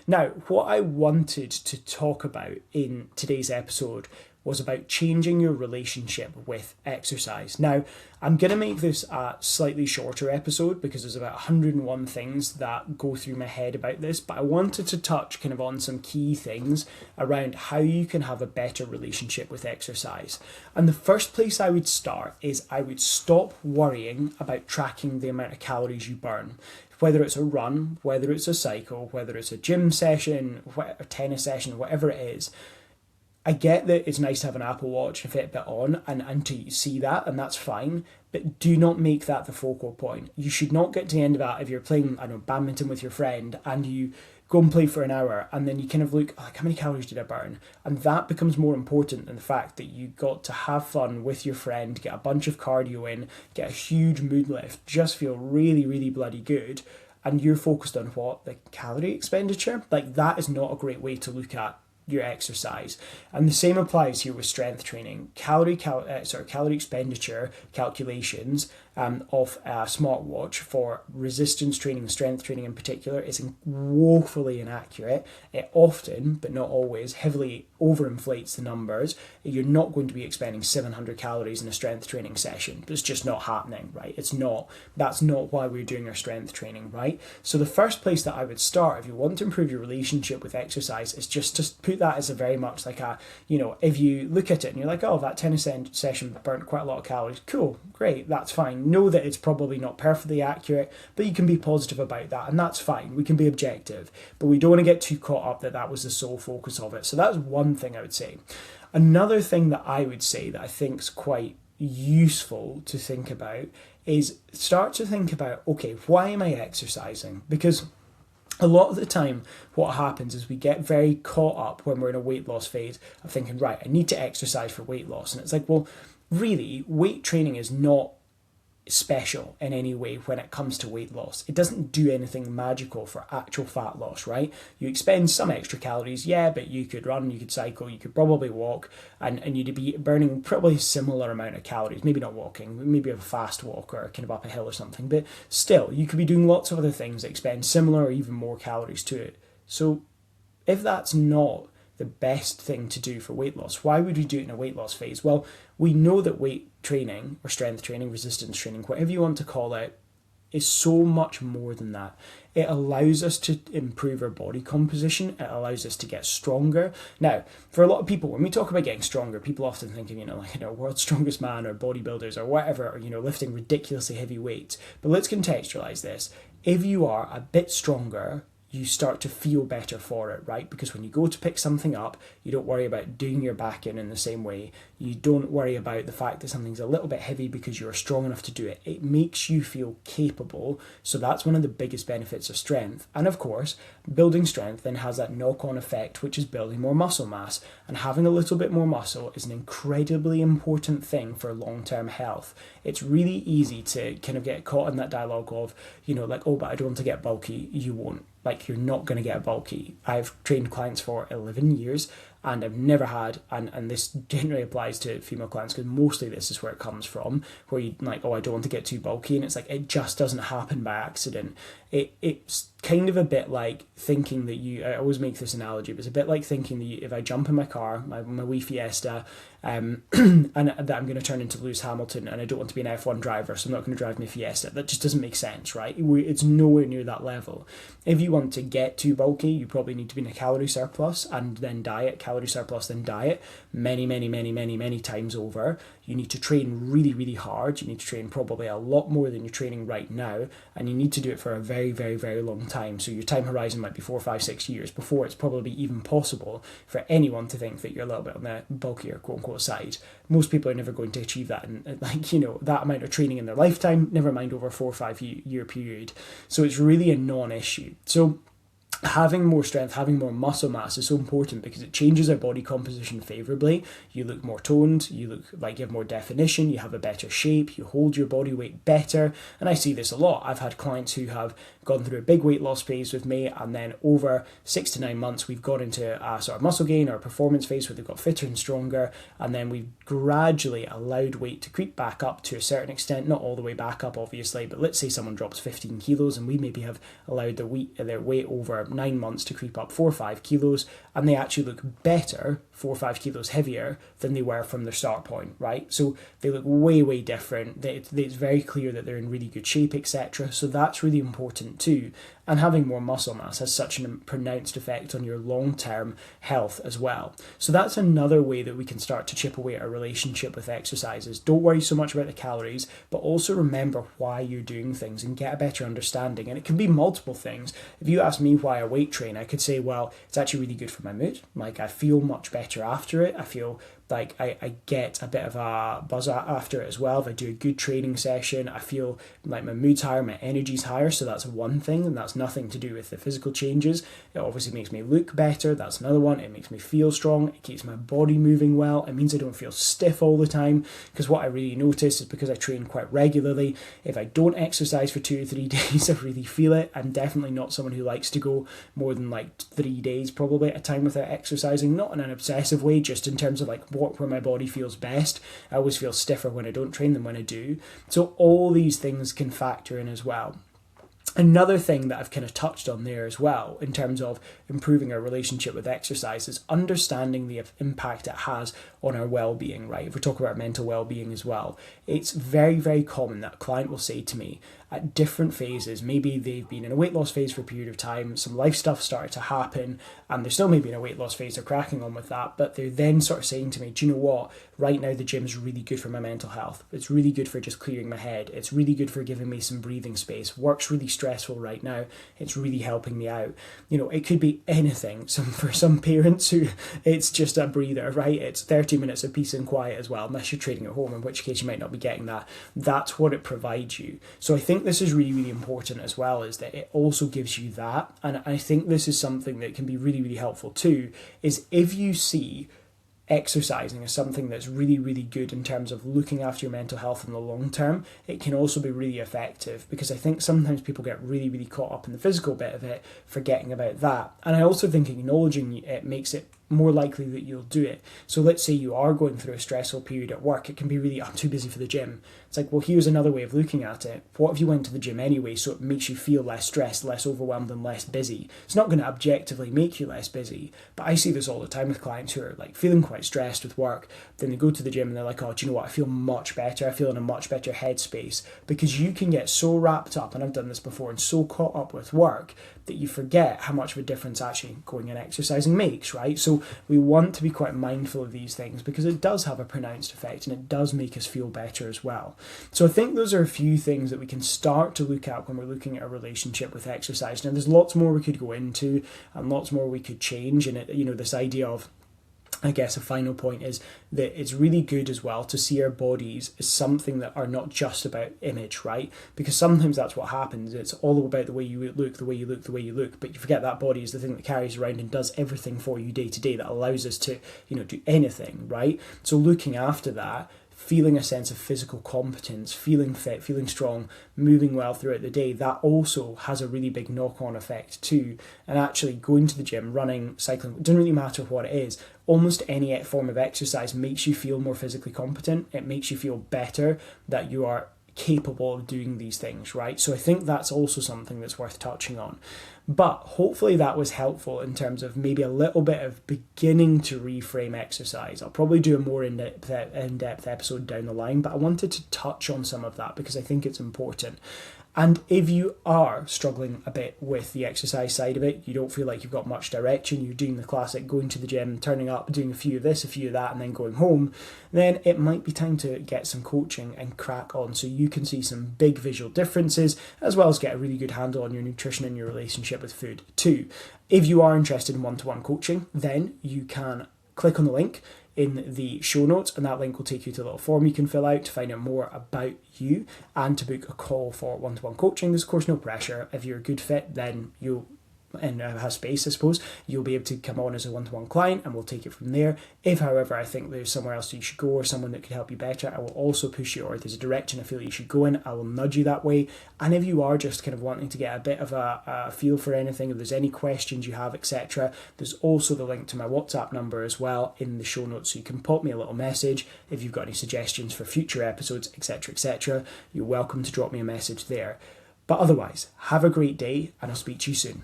Now, what I wanted to talk about in today's episode was about changing your relationship with exercise. Now, I'm going to make this a slightly shorter episode because there's about 101 things that go through my head about this, but I wanted to touch kind of on some key things around how you can have a better relationship with exercise. And the first place I would start is I would stop worrying about tracking the amount of calories you burn. Whether it's a run, whether it's a cycle, whether it's a gym session, a tennis session, whatever it is, I get that it's nice to have an Apple Watch and Fitbit on and to see that, and that's fine, but do not make that the focal point. You should not get to the end of that if you're playing, I don't know, badminton with your friend and you go and play for an hour and then you kind of look, like, how many calories did I burn? And that becomes more important than the fact that you got to have fun with your friend, get a bunch of cardio in, get a huge mood lift, just feel really, really bloody good. And you're focused on what? The calorie expenditure? Like, that is not a great way to look at your exercise. And the same applies here with strength training. Calorie expenditure calculations of a smartwatch for resistance training, strength training in particular, is woefully inaccurate. It often, but not always, heavily overinflates the numbers. You're not going to be expending 700 calories in a strength training session. It's just not happening, right? That's not why we're doing our strength training, right? So the first place that I would start if you want to improve your relationship with exercise is just to put that as a very much like a, if you look at it and you're like, oh, that tennis session burnt quite a lot of calories. Cool, great, that's fine. Know that it's probably not perfectly accurate, but you can be positive about that, and that's fine. We can be objective, but we don't want to get too caught up that that was the sole focus of it. So that's one thing I would say. Another thing that I would say that I think is quite useful to think about is start to think about, okay, why am I exercising? Because a lot of the time what happens is we get very caught up when we're in a weight loss phase of thinking, right, I need to exercise for weight loss. And it's like, well, really, weight training is not special in any way when it comes to weight loss. It doesn't do anything magical for actual fat loss, right? You expend some extra calories, yeah, but you could run, you could cycle, you could probably walk, and you'd be burning probably a similar amount of calories. Maybe not walking, maybe a fast walk or kind of up a hill or something, but still, you could be doing lots of other things that expend similar or even more calories to it. So if that's not the best thing to do for weight loss, why would we do it in a weight loss phase? Well, we know that weight training or strength training, resistance training, whatever you want to call it, is so much more than that. It allows us to improve our body composition. It allows us to get stronger. Now, for a lot of people, when we talk about getting stronger, people often think of, world's strongest man or bodybuilders or whatever, or, lifting ridiculously heavy weights. But let's contextualize this. If you are a bit stronger, you start to feel better for it, right? Because when you go to pick something up, you don't worry about doing your back in the same way. You don't worry about the fact that something's a little bit heavy because you're strong enough to do it. It makes you feel capable. So that's one of the biggest benefits of strength. And of course, building strength then has that knock-on effect, which is building more muscle mass. And having a little bit more muscle is an incredibly important thing for long-term health. It's really easy to kind of get caught in that dialogue of, oh, but I don't want to get bulky. You won't. You're not going to get bulky. I've trained clients for 11 years and I've never had, and this generally applies to female clients because mostly this is where it comes from, where you I don't want to get too bulky, and it's like, it just doesn't happen by accident. It's kind of a bit like thinking that I always make this analogy, but it's a bit like thinking that if I jump in my car, my wee Fiesta, and that I'm going to turn into Lewis Hamilton, and I don't want to be an F1 driver, so I'm not going to drive my Fiesta. That just doesn't make sense, right? It's nowhere near that level. If you want to get too bulky, you probably need to be in a calorie surplus and then diet, calorie surplus, then diet, many, many, many, many, many times over. You need to train really, really hard. You need to train probably a lot more than you're training right now, and you need to do it for a very, very, very long time. So your time horizon might be 4, 5, 6 years before it's probably even possible for anyone to think that you're a little bit on the bulkier, quote unquote, side. Most people are never going to achieve that in that amount of training in their lifetime, never mind over a 4 or 5 year period. So it's really a non-issue. So having more strength, having more muscle mass is so important because it changes our body composition favorably. You look more toned, you look like you have more definition, you have a better shape, you hold your body weight better. And I see this a lot. I've had clients who have gone through a big weight loss phase with me, and then over 6 to 9 months we've got into a sort of muscle gain or a performance phase where they've got fitter and stronger, and then we've gradually allowed weight to creep back up to a certain extent, not all the way back up obviously, but let's say someone drops 15 kilos and we maybe have allowed their weight over for 9 months to creep up 4 or 5 kilos, and they actually look better, 4 or 5 kilos heavier than they were from their start point, right? So they look way different. It's very clear that they're in really good shape, etc. So that's really important too. And having more muscle mass has such a pronounced effect on your long-term health as well. So that's another way that we can start to chip away at our relationship with exercises. Don't worry so much about the calories, but also remember why you're doing things and get a better understanding. And it can be multiple things. If you ask me why I weight train, I could say, well, it's actually really good for my mood. Like, I feel much better after it. I feel like I get a bit of a buzz after it as well. If I do a good training session, I feel like my mood's higher, my energy's higher. So that's one thing, and that's nothing to do with the physical changes. It obviously makes me look better. That's another one. It makes me feel strong. It keeps my body moving well. It means I don't feel stiff all the time, because what I really notice is, because I train quite regularly, if I don't exercise for 2 or 3 days, I really feel it. I'm definitely not someone who likes to go more than like 3 days probably at a time without exercising, not in an obsessive way, just in terms of like where my body feels best. I always feel stiffer when I don't train than when I do. So all these things can factor in as well. Another thing that I've kind of touched on there as well, in terms of improving our relationship with exercise, is understanding the impact it has on our well-being, right? If we talk about mental well-being as well, it's very common that a client will say to me at different phases, maybe they've been in a weight loss phase for a period of time, some life stuff started to happen, and they're still maybe in a weight loss phase, they're cracking on with that, but they're then sort of saying to me, do you know what, right now the gym's really good for my mental health, it's really good for just clearing my head, it's really good for giving me some breathing space, work's really stressful right now, it's really helping me out. You know, it could be anything. For some parents who it's just a breather, right? It's 30 minutes of peace and quiet as well, unless you're training at home, in which case you might not be getting that. That's what it provides you. So I think this is really important as well, is that it also gives you that. And I think this is something that can be really helpful too, is if you see exercising as something that's really good in terms of looking after your mental health in the long term, it can also be really effective, because I think sometimes people get really caught up in the physical bit of it, forgetting about that. And I also think acknowledging it makes it more likely that you'll do it. So let's say you are going through a stressful period at work, it can be really, I'm too busy for the gym. It's like, well, here's another way of looking at it. What if you went to the gym anyway, so it makes you feel less stressed, less overwhelmed, and less busy? It's not going to objectively make you less busy, but I see this all the time with clients who are like feeling quite stressed with work. Then they go to the gym and they're like, oh, do you know what? I feel much better. I feel in a much better headspace, because you can get so wrapped up, and I've done this before, and so caught up with work that you forget how much of a difference actually going and exercising makes, right? So we want to be quite mindful of these things, because it does have a pronounced effect and it does make us feel better as well. So I think those are a few things that we can start to look at when we're looking at a relationship with exercise. Now, there's lots more we could go into and lots more we could change in it. You know, this idea of, I guess a final point is that it's really good as well to see our bodies as something that are not just about image, right? Because sometimes that's what happens. It's all about the way you look, the way you look, the way you look, but you forget that body is the thing that carries around and does everything for you day to day, that allows us to, you know, do anything, right? So looking after that, feeling a sense of physical competence, feeling fit, feeling strong, moving well throughout the day, that also has a really big knock-on effect too. And actually going to the gym, running, cycling, it doesn't really matter what it is, almost any form of exercise makes you feel more physically competent. It makes you feel better that you are capable of doing these things, right? So I think that's also something that's worth touching on. But hopefully that was helpful in terms of maybe a little bit of beginning to reframe exercise. I'll probably do a more in-depth episode down the line, but I wanted to touch on some of that because I think it's important. And if you are struggling a bit with the exercise side of it, you don't feel like you've got much direction, you're doing the classic going to the gym, turning up, doing a few of this, a few of that, and then going home, then it might be time to get some coaching and crack on so you can see some big visual differences, as well as get a really good handle on your nutrition and your relationship with food too. If you are interested in one-to-one coaching, then you can click on the link in the show notes, and that link will take you to a little form you can fill out to find out more about you and to book a call for one-to-one coaching. There's of course no pressure. If you're a good fit, then you'll have space, I suppose, you'll be able to come on as a one-to-one client and we'll take it from there. If, however, I think there's somewhere else you should go or someone that could help you better, I will also push you, or if there's a direction I feel you should go in, I will nudge you that way. And if you are just kind of wanting to get a bit of a feel for anything, if there's any questions you have, etc., there's also the link to my WhatsApp number as well in the show notes, so you can pop me a little message if you've got any suggestions for future episodes, etc. You're welcome to drop me a message there. But otherwise, have a great day and I'll speak to you soon.